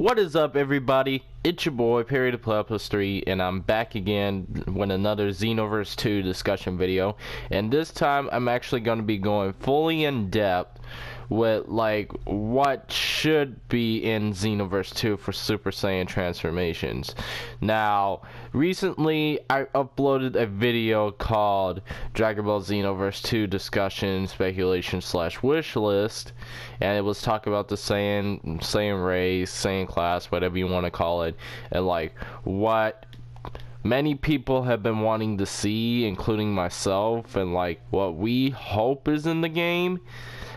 What is up, everybody? It's your boy Perry the Platypus 3, and I'm back again with another Xenoverse 2 discussion video. And this time I'm actually going to be going fully in depth with like what should be in Xenoverse 2 for Super Saiyan transformations. Now, recently I uploaded a video called Dragon Ball Xenoverse 2 discussion, speculation / wish list, and it was talking about the Saiyan race, Saiyan class, whatever you want to call it, and like what many people have been wanting to see, including myself, and like what we hope is in the game.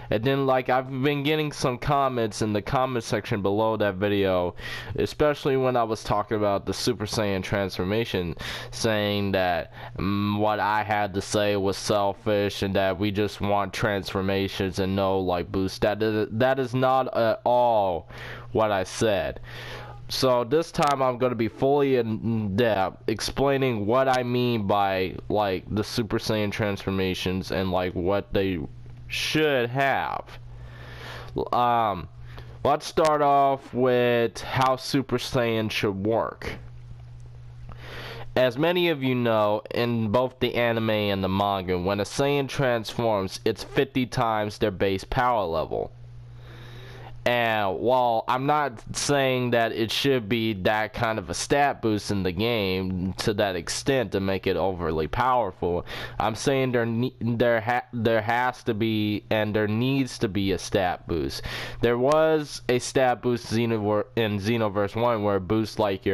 And then like I've been getting some comments in the comment section below that video, especially when I was talking about the Super Saiyan transformation, saying that what I had to say was selfish and that we just want transformations and no like boost. That is not at all what I said. So this time I'm going to be fully in depth explaining what I mean by like the Super Saiyan transformations and like what they should have. Let's start off with how Super Saiyan should work. As many of you know, in both the anime and the manga, when a Saiyan transforms, it's 50 times their base power level. And while I'm not saying that it should be that kind of a stat boost in the game to that extent to make it overly powerful, I'm saying there has to be and there needs to be a stat boost. There was a stat boost in Xenoverse 1 where it boosts like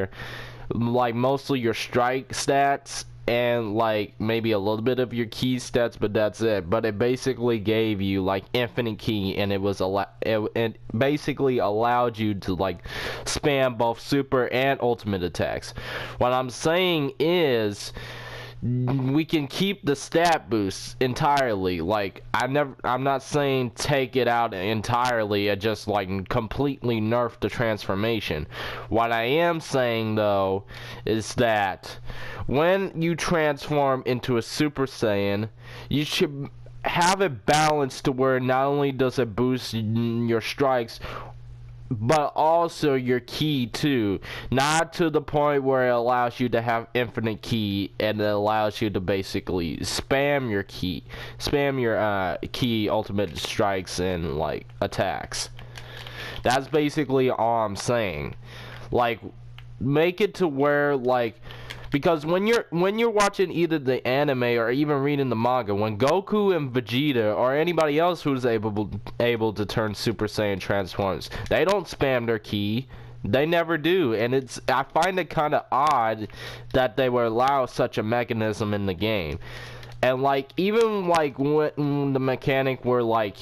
mostly your strike stats and like maybe a little bit of your key stats, but that's it. But it basically gave you like infinite key, and it basically allowed you to like spam both super and ultimate attacks. What I'm saying is we can keep the stat boosts entirely. Like I'm not saying take it out entirely and just like completely nerf the transformation. What I am saying though is that when you transform into a Super Saiyan, you should have it balanced to where not only does it boost your strikes, but also your ki too. Not to the point where it allows you to have infinite ki and it allows you to basically spam your ki ultimate strikes and like attacks. That's basically all I'm saying. Like, make it to where like, because when you're watching either the anime or even reading the manga, when Goku and Vegeta or anybody else who's able to turn Super Saiyan transforms, they don't spam their ki. They never do, and I find it kind of odd that they would allow such a mechanism in the game. And like even like when the mechanic where like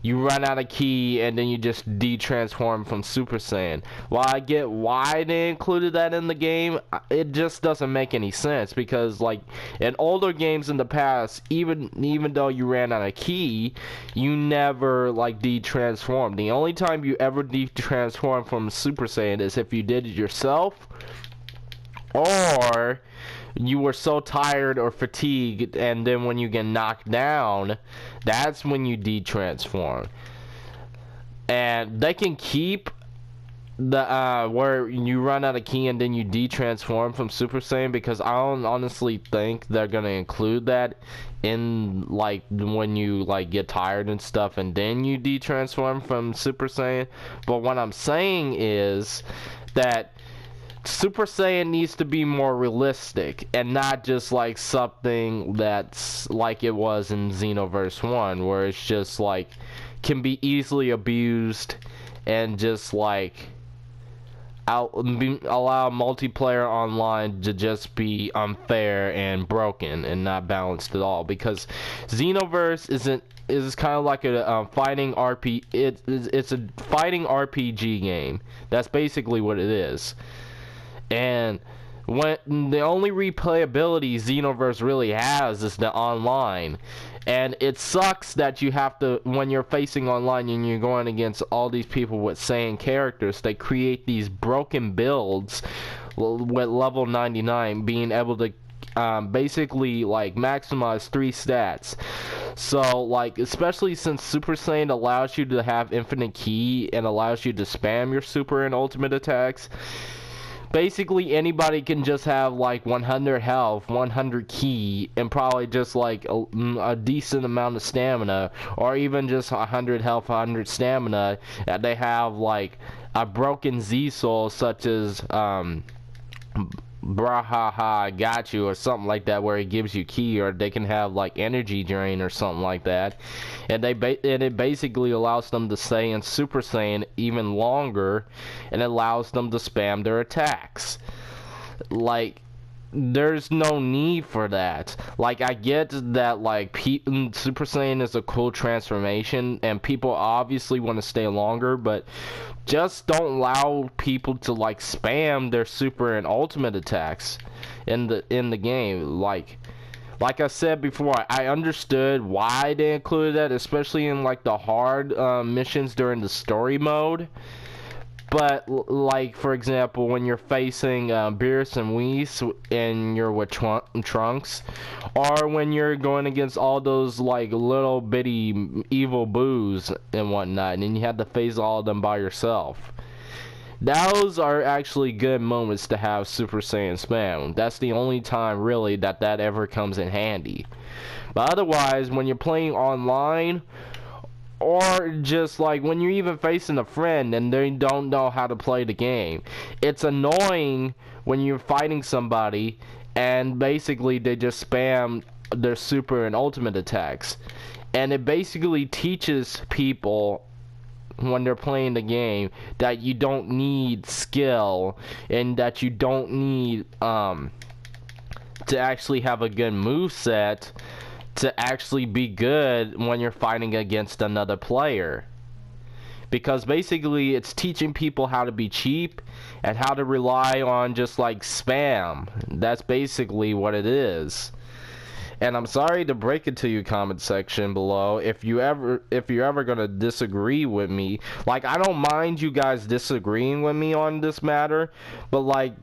you run out of ki and then you just de-transform from Super Saiyan. While I get why they included that in the game, it just doesn't make any sense, because like in older games in the past, even though you ran out of ki, you never like de-transform. The only time you ever de-transform from Super Saiyan is if you did it yourself, or you were so tired or fatigued, and then when you get knocked down, that's when you de-transform. And they can keep the where you run out of ki and then you de-transform from Super Saiyan, because I don't honestly think they're gonna include that in like when you like get tired and stuff and then you de-transform from Super Saiyan. But what I'm saying is that Super Saiyan needs to be more realistic and not just like something that's like it was in Xenoverse 1, where it's just like can be easily abused and just like allow multiplayer online to just be unfair and broken and not balanced at all. Because Xenoverse is kind of like a fighting RP. It's a fighting RPG game. That's basically what it is. And when the only replayability Xenoverse really has is the online, and it sucks that you have to, when you're facing online and you're going against all these people with Saiyan characters, they create these broken builds with level 99 being able to basically like maximize 3 stats. So, like, especially since Super Saiyan allows you to have infinite ki and allows you to spam your super and ultimate attacks, basically anybody can just have like 100 health, 100 ki, and probably just like a decent amount of stamina, or even just 100 health, 100 stamina, and they have like a broken Z soul such as Brahaha, I got you, or something like that, where it gives you ki, or they can have like energy drain or something like that, and it basically allows them to stay in Super Saiyan even longer, and allows them to spam their attacks. Like, there's no need for that. Like, I get that like Super Saiyan is a cool transformation, and people obviously want to stay longer, but just don't allow people to like spam their super and ultimate attacks in the game. Like I said before, I understood why they included that, especially in like the hard missions during the story mode. But, like, for example, when you're facing Beerus and Whis and you're with Trunks, or when you're going against all those, like, little bitty evil boos and whatnot, and you have to face all of them by yourself. Those are actually good moments to have Super Saiyan spam. That's the only time, really, that ever comes in handy. But otherwise, when you're playing online, or just like when you're even facing a friend and they don't know how to play the game, it's annoying when you're fighting somebody and basically they just spam their super and ultimate attacks, and it basically teaches people when they're playing the game that you don't need skill and that you don't need to actually have a good move set to actually be good when you're fighting against another player. Because basically it's teaching people how to be cheap and how to rely on just like spam. That's basically what it is. And I'm sorry to break it to you, comment section below, if you're ever gonna disagree with me. Like, I don't mind you guys disagreeing with me on this matter, but like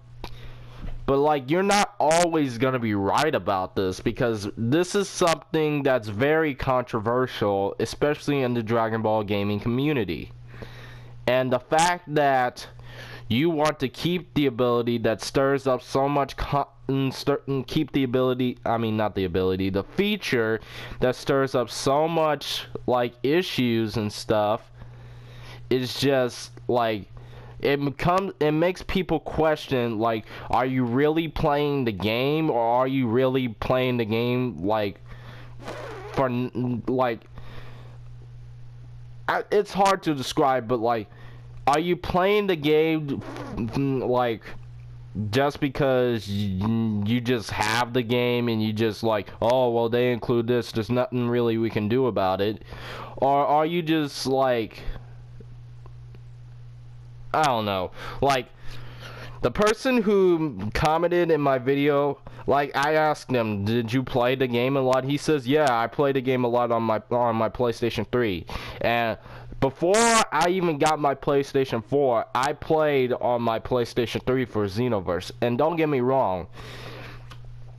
you're not always gonna be right about this, because this is something that's very controversial, especially in the Dragon Ball gaming community. And the fact that you want to keep the ability that stirs up so much keep the ability, I mean not the ability, the feature that stirs up so much like issues and stuff, is just like, it makes people question, like, are you really playing the game, or are you really playing the game like for like, it's hard to describe, but like, are you playing the game like just because you just have the game and you just like, oh well, they include this, there's nothing really we can do about it, or are you just like, I don't know, like, the person who commented in my video, like, I asked him, did you play the game a lot? He says, yeah, I played the game a lot on my PlayStation 3. And before I even got my PlayStation 4, I played on my PlayStation 3 for Xenoverse. And don't get me wrong,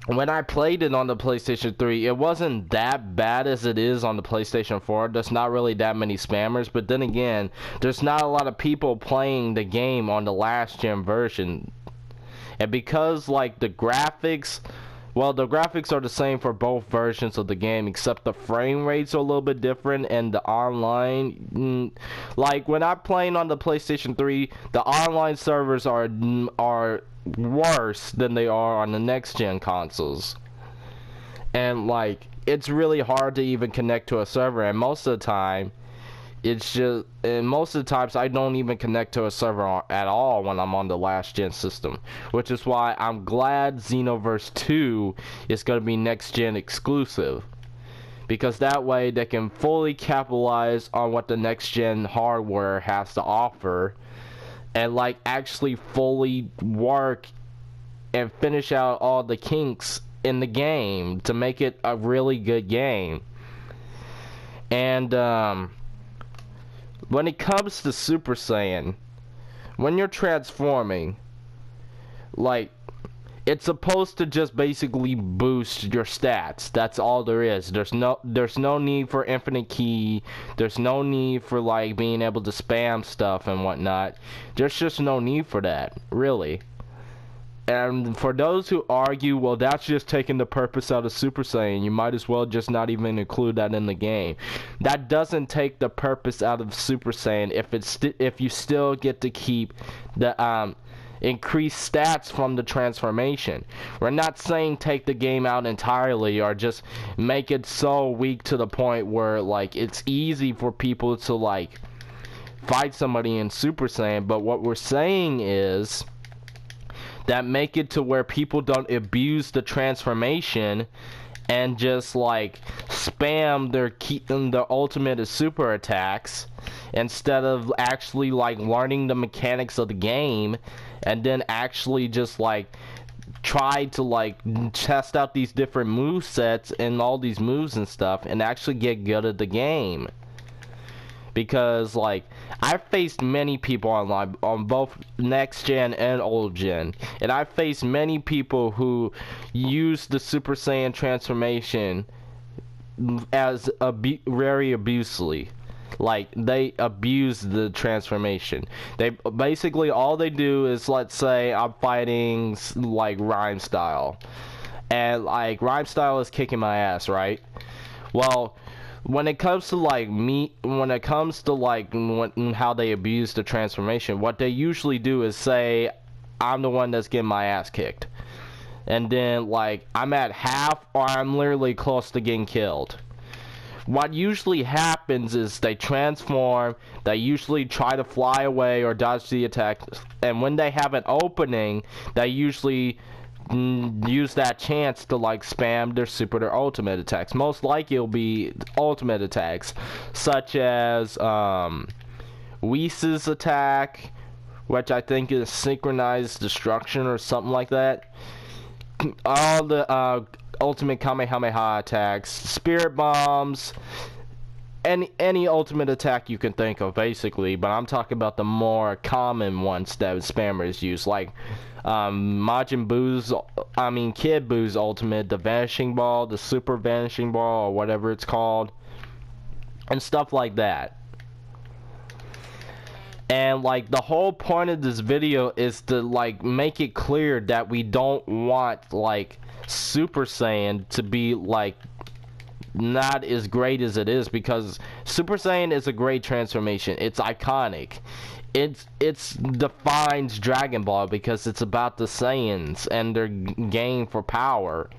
when I played it on the PlayStation 3, it wasn't that bad as it is on the PlayStation 4. There's not really that many spammers, but then again, there's not a lot of people playing the game on the last gen version. And because, like, the graphics, well, the graphics are the same for both versions of the game, except the frame rates are a little bit different, and the online, like, when I'm playing on the PlayStation 3, the online servers are worse than they are on the next gen consoles. And like, it's really hard to even connect to a server, and most of the time most of the times I don't even connect to a server at all when I'm on the last gen system, which is why I'm glad Xenoverse 2 is going to be next gen exclusive, because that way they can fully capitalize on what the next gen hardware has to offer, and like actually fully work and finish out all the kinks in the game to make it a really good game. And when it comes to Super Saiyan, when you're transforming, like, It's supposed to just basically boost your stats. That's all there is. There's no need for infinite key. There's no need for like being able to spam stuff and whatnot. There's just no need for that, really. And for those who argue, well, that's just taking the purpose out of Super Saiyan, you might as well just not even include that in the game. That doesn't take the purpose out of Super Saiyan if you still get to keep the increased stats from the transformation. We're not saying take the game out entirely or just make it so weak to the point where like it's easy for people to like fight somebody in Super Saiyan, but what we're saying is that make it to where people don't abuse the transformation and just like spam their ultimate super attacks instead of actually like learning the mechanics of the game and then actually just like try to like test out these different move sets and all these moves and stuff and actually get good at the game. Because like I've faced many people online on both next gen and old gen, and I've faced many people who use the Super Saiyan transformation as very abusively. Like they abuse the transformation. They basically all they do is, let's say I'm fighting like Rhyme Style, and like Rhyme Style is kicking my ass, right? Well, when it comes to like how they abuse the transformation, what they usually do is say I'm the one that's getting my ass kicked, and then like I'm at half or I'm literally close to getting killed. What usually happens is they transform, they usually try to fly away or dodge the attack, and when they have an opening, they usually use that chance to like spam their ultimate attacks. Most likely it'll be ultimate attacks such as Whis' attack, which I think is synchronized destruction or something like that. All the ultimate Kamehameha attacks, spirit bombs, any ultimate attack you can think of basically, but I'm talking about the more common ones that spammers use, like Kid Boo's ultimate, the Vanishing Ball, the Super Vanishing Ball, or whatever it's called, and stuff like that. And like the whole point of this video is to like make it clear that we don't want like Super Saiyan to be like not as great as it is, because Super Saiyan is a great transformation. It's iconic. It's defines Dragon Ball because it's about the Saiyans and their game for power.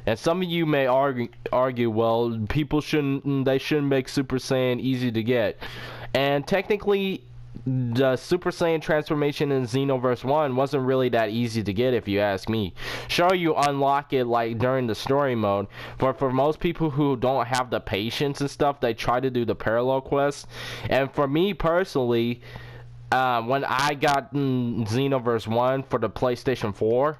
And some of you may argue, well, people shouldn't make Super Saiyan easy to get. And technically, the Super Saiyan transformation in Xenoverse 1 wasn't really that easy to get, if you ask me. Sure, you unlock it like during the story mode, but for most people who don't have the patience and stuff, they try to do the parallel quests. And for me personally, when I got Xenoverse 1 for the PlayStation 4,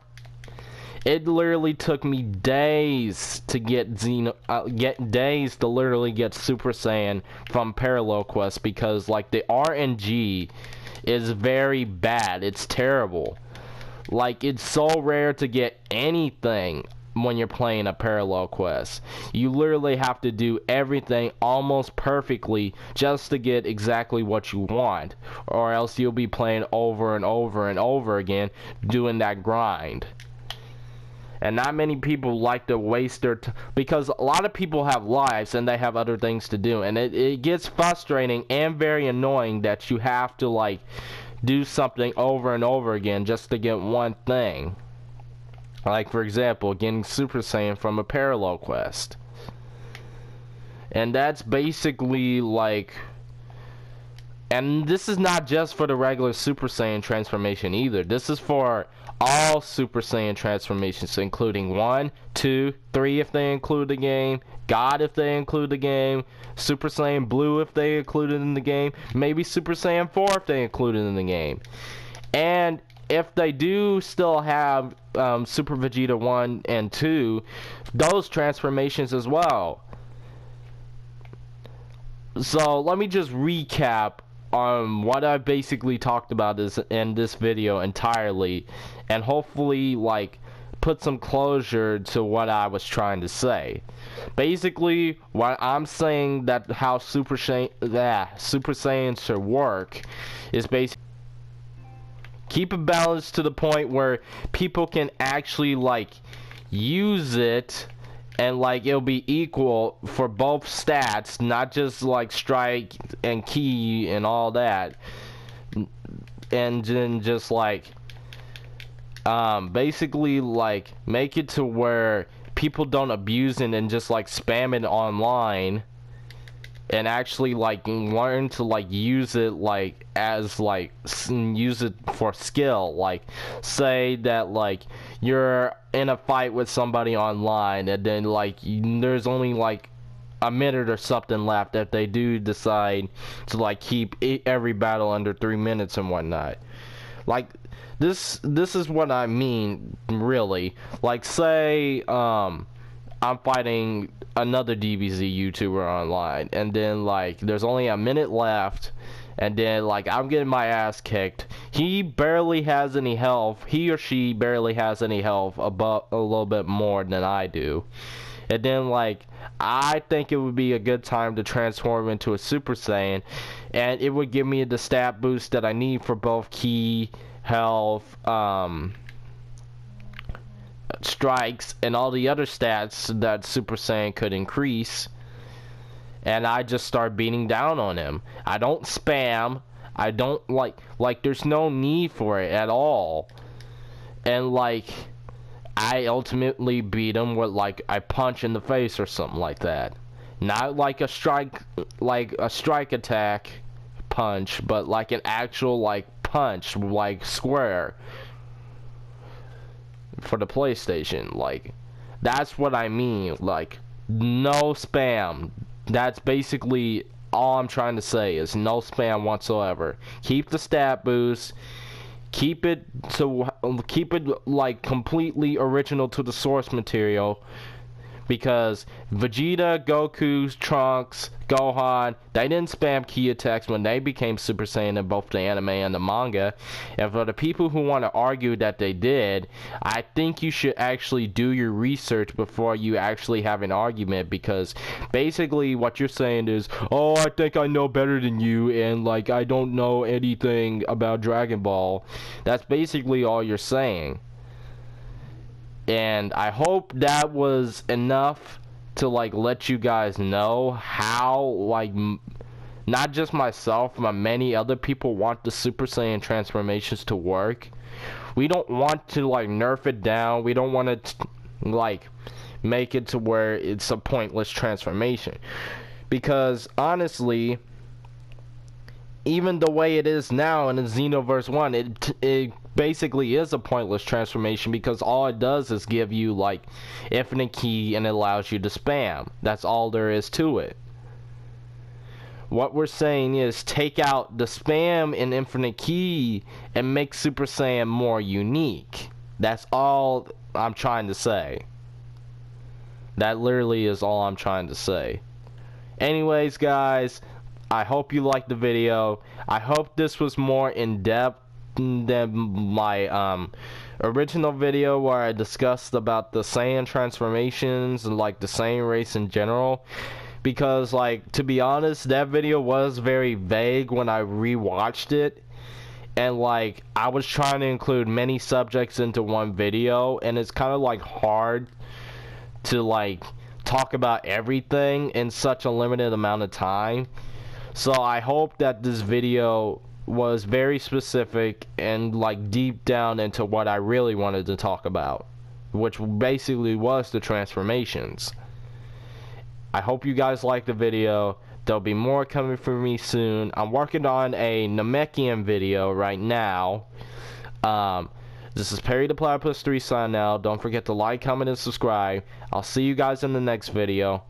it literally took me days to get literally get Super Saiyan from parallel quests, because like the RNG is very bad. It's terrible. Like it's so rare to get anything when you're playing a parallel quest. You literally have to do everything almost perfectly just to get exactly what you want, or else you'll be playing over and over and over again doing that grind. And not many people like to waste their because a lot of people have lives and they have other things to do, and it gets frustrating and very annoying that you have to like do something over and over again just to get one thing. Like for example, getting Super Saiyan from a parallel quest. And that's basically like, and this is not just for the regular Super Saiyan transformation either. This is for all Super Saiyan transformations, including 1, 2, 3 if they include the game, God if they include the game, Super Saiyan Blue if they include it in the game, maybe Super Saiyan 4 if they include it in the game. And if they do still have Super Vegeta 1 and 2, those transformations as well. So let me just recap what I basically talked about is in this video entirely, and hopefully like put some closure to what I was trying to say. Basically, what I'm saying that how Super Saiyan should work is basically keep it balanced to the point where people can actually like use it, and like it'll be equal for both stats, not just like strike and ki and all that, and then just like basically like make it to where people don't abuse it and just like spam it online, and actually like learn to like use it like as like use it for skill. Like say that like you're in a fight with somebody online, and then like there's only like a minute or something left if they do decide to like keep every battle under 3 minutes and whatnot. Like this is what I mean, really. Like say I'm fighting another DBZ YouTuber online, and then like there's only a minute left, and then like I'm getting my ass kicked. He barely has any health. He or she barely has any health, above a little bit more than I do. And then like I think it would be a good time to transform into a Super Saiyan, and it would give me the stat boost that I need for both ki, health, strikes, and all the other stats that Super Saiyan could increase. And I just start beating down on him. I don't spam. I don't like there's no need for it at all. And like I ultimately beat him with like a punch in the face or something like that. Not like a strike attack punch, but like an actual like punch, like square for the PlayStation. Like that's what I mean. Like no spam. That's basically all I'm trying to say, is no spam whatsoever. Keep the stat boost. Keep it like completely original to the source material, because Vegeta, Goku, Trunks, Gohan, they didn't spam ki attacks when they became Super Saiyan in both the anime and the manga. And for the people who want to argue that they did, I think you should actually do your research before you actually have an argument, because basically what you're saying is, oh, I think I know better than you, and like I don't know anything about Dragon Ball. That's basically all you're saying. And I hope that was enough to like let you guys know how like not just myself but many other people want the Super Saiyan transformations to work. We don't want to like nerf it down. We don't want to like make it to where it's a pointless transformation, because honestly, even the way it is now in the Xenoverse 1, it basically is a pointless transformation, because all it does is give you like infinite ki and it allows you to spam. That's all there is to it. What we're saying is take out the spam and infinite ki and make Super Saiyan more unique. That's all I'm trying to say. That literally is all I'm trying to say. Anyways, guys, I hope you liked the video. I hope this was more in-depth than my original video where I discussed about the Saiyan transformations and like the Saiyan race in general, because like to be honest, that video was very vague when I rewatched it, and like I was trying to include many subjects into one video, and it's kind of like hard to like talk about everything in such a limited amount of time. So I hope that this video was very specific and like deep down into what I really wanted to talk about, which basically was the transformations. I hope you guys liked the video. There'll be more coming from me soon. I'm working on a Namekian video right now. This is Perry the Platypus 3 signing out. Don't forget to like, comment, and subscribe. I'll see you guys in the next video.